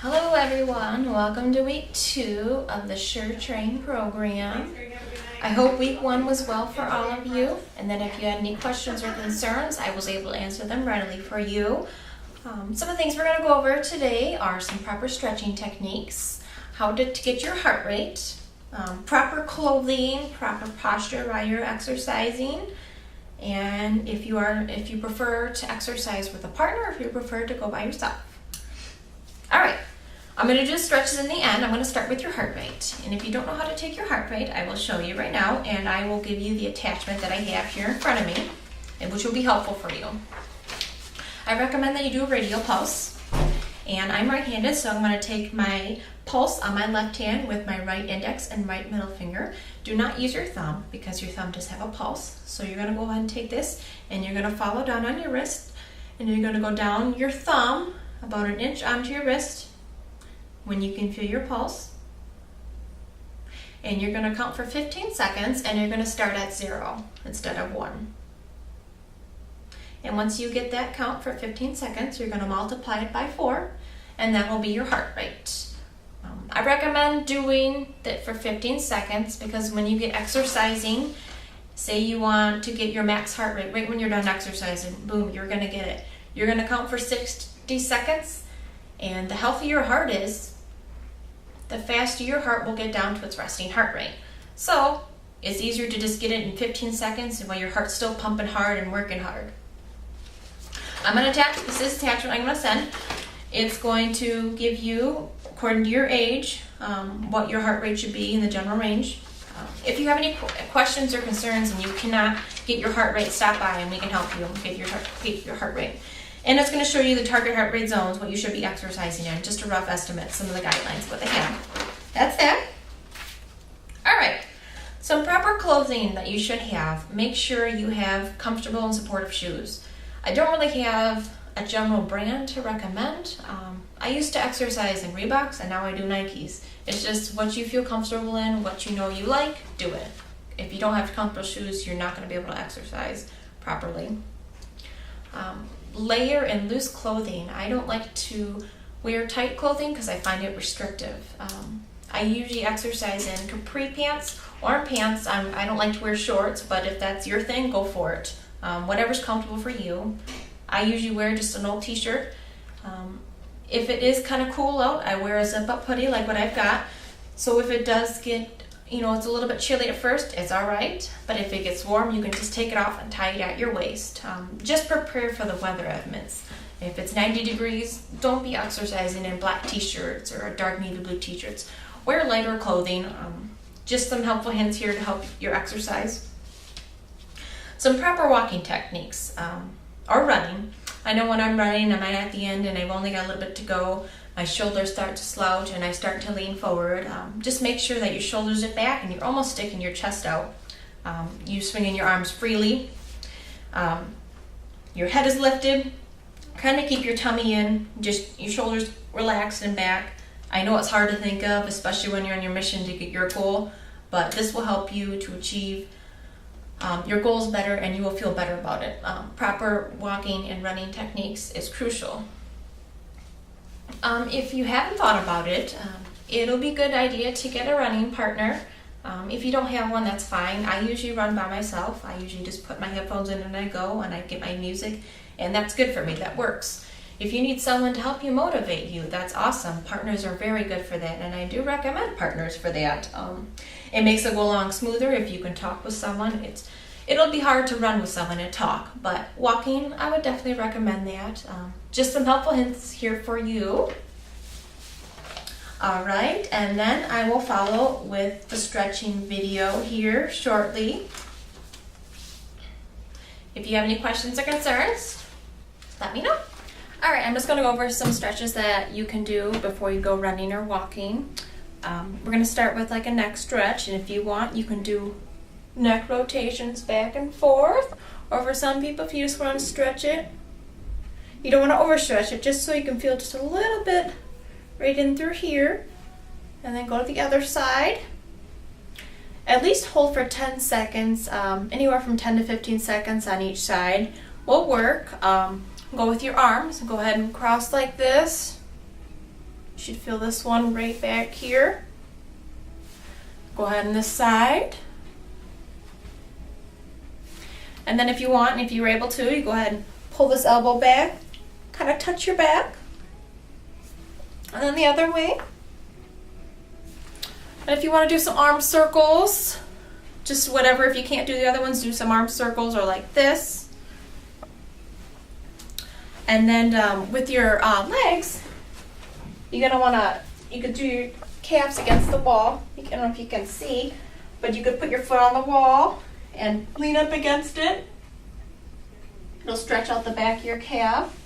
Hello everyone, welcome to week 2 of the Scheurer Train program. I hope week 1 was well for all of you, and that if you had any questions or concerns, I was able to answer them readily for you. Some of the things we're going to go over today are some proper stretching techniques, how to get your heart rate, proper clothing, proper posture while you're exercising, and if you prefer to exercise with a partner, or if you prefer to go by yourself. All right, I'm going to do stretches in the end. I'm going to start with your heart rate. And if you don't know how to take your heart rate, I will show you right now, and I will give you the attachment that I have here in front of me, and which will be helpful for you. I recommend that you do a radial pulse. And I'm right-handed, so I'm going to take my pulse on my left hand with my right index and right middle finger. Do not use your thumb because your thumb does have a pulse. So you're going to go ahead and take this, and you're going to follow down on your wrist, and you're going to go down your thumb about an inch onto your wrist when you can feel your pulse. And you're going to count for 15 seconds, and you're going to start at 0 instead of 1. And once you get that count for 15 seconds, you're going to multiply it by 4, and that will be your heart rate. I recommend doing that for 15 seconds because when you get exercising, say you want to get your max heart rate right when you're done exercising, boom, you're going to get it. You're going to count for 60 seconds, and the healthier your heart is, the faster your heart will get down to its resting heart rate. So it's easier to just get it in 15 seconds while your heart's still pumping hard and working hard. I'm going to attach, this is attachment I'm going to send. It's going to give you, according to your age, what your heart rate should be in the general range. If you have any questions or concerns and you cannot get your heart rate, stop by and we can help you get your heart rate. And it's going to show you the target heart rate zones, what you should be exercising in, just a rough estimate, some of the guidelines, what they have. That's that. All right, some proper clothing that you should have. Make sure you have comfortable and supportive shoes. I don't really have a general brand to recommend. I used to exercise in Reeboks, and now I do Nikes. It's just what you feel comfortable in, what you know you like, do it. If you don't have comfortable shoes, you're not going to be able to exercise properly. Layer and loose clothing. I don't like to wear tight clothing because I find it restrictive. I usually exercise in capri pants or pants. I don't like to wear shorts, but if that's your thing, go for it. Whatever's comfortable for you. I usually wear just an old t-shirt. If it is kind of cool out, I wear a zip-up hoodie like what I've got. So if it does get, it's a little bit chilly at first, it's all right. But if it gets warm, you can just take it off and tie it at your waist. Just prepare for the weather elements. If it's 90 degrees, don't be exercising in black t-shirts or dark navy blue t-shirts. Wear lighter clothing. Just some helpful hints here to help your exercise. Some proper walking techniques, or running. I know when I'm running, I'm at the end and I've only got a little bit to go. My shoulders start to slouch and I start to lean forward. Just make sure that your shoulders are back and you're almost sticking your chest out. You swinging your arms freely. Your head is lifted. Kind of keep your tummy in, just your shoulders relaxed and back. I know it's hard to think of, especially when you're on your mission to get your goal, but this will help you to achieve your goals better, and you will feel better about it. Proper walking and running techniques is crucial. If you haven't thought about it, it'll be a good idea to get a running partner. If you don't have one, that's fine. I usually run by myself. I usually just put my headphones in and I go, and I get my music, and that's good for me. That works. If you need someone to help you motivate you, that's awesome. Partners are very good for that, and I do recommend partners for that. It makes it go along smoother if you can talk with someone. It'll be hard to run with someone and talk, but walking, I would definitely recommend that. Just some helpful hints here for you. All right, and then I will follow with the stretching video here shortly. If you have any questions or concerns, let me know. All right, I'm just going to go over some stretches that you can do before you go running or walking. We're going to start with like a neck stretch, and if you want, you can do neck rotations back and forth. Or for some people, if you just want to stretch it, you don't want to overstretch it, just so you can feel just a little bit right in through here. And then go to the other side. At least hold for 10 seconds, anywhere from 10 to 15 seconds on each side will work. Go with your arms. Go ahead and cross like this. You should feel this one right back here. Go ahead on this side. And then if you want, if you're able to, you go ahead and pull this elbow back, kind of touch your back. And then the other way. And if you want to do some arm circles, just whatever, if you can't do the other ones, do some arm circles or like this. And then with your legs, you're gonna wanna, you could do your calves against the wall. I don't know if you can see, but you could put your foot on the wall and lean up against it. It'll stretch out the back of your calf.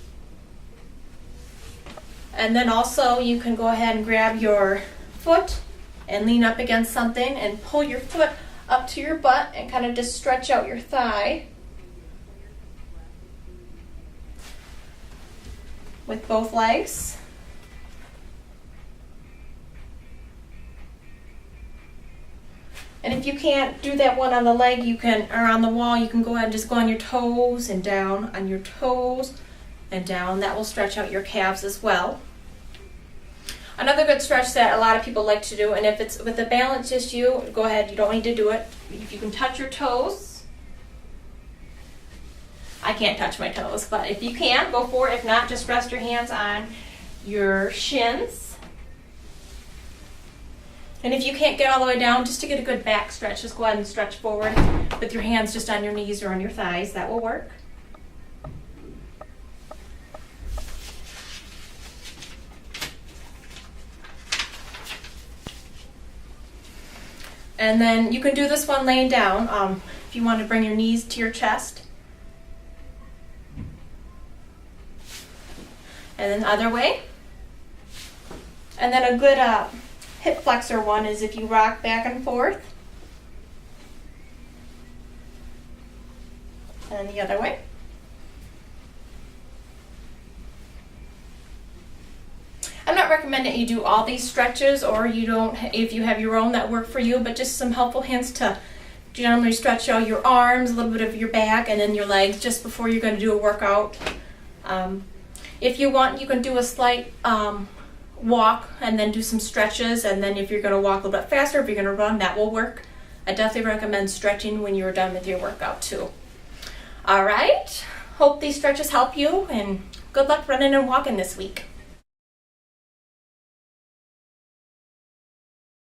And then also you can go ahead and grab your foot and lean up against something and pull your foot up to your butt and kind of just stretch out your thigh with both legs. And if you can't do that one on the leg, you can, or on the wall, you can go ahead and just go on your toes and down, on your toes and down. That will stretch out your calves as well. Another good stretch that a lot of people like to do, and if it's with a balance issue, go ahead, you don't need to do it. If you can touch your toes. I can't touch my toes, but if you can, go for it. If not, just rest your hands on your shins. And if you can't get all the way down, just to get a good back stretch, just go ahead and stretch forward with your hands just on your knees or on your thighs. That will work. And then you can do this one laying down if you want to bring your knees to your chest. And then the other way. And then a good hip flexor one is if you rock back and forth. And then the other way. I'm not recommending you do all these stretches, or you don't, if you have your own that work for you, but just some helpful hints to generally stretch out your arms, a little bit of your back, and then your legs just before you're going to do a workout. If you want, you can do a slight walk and then do some stretches, and then if you're going to walk a little bit faster, if you're going to run, that will work. I definitely recommend stretching when you're done with your workout too. All right, hope these stretches help you, and good luck running and walking this week.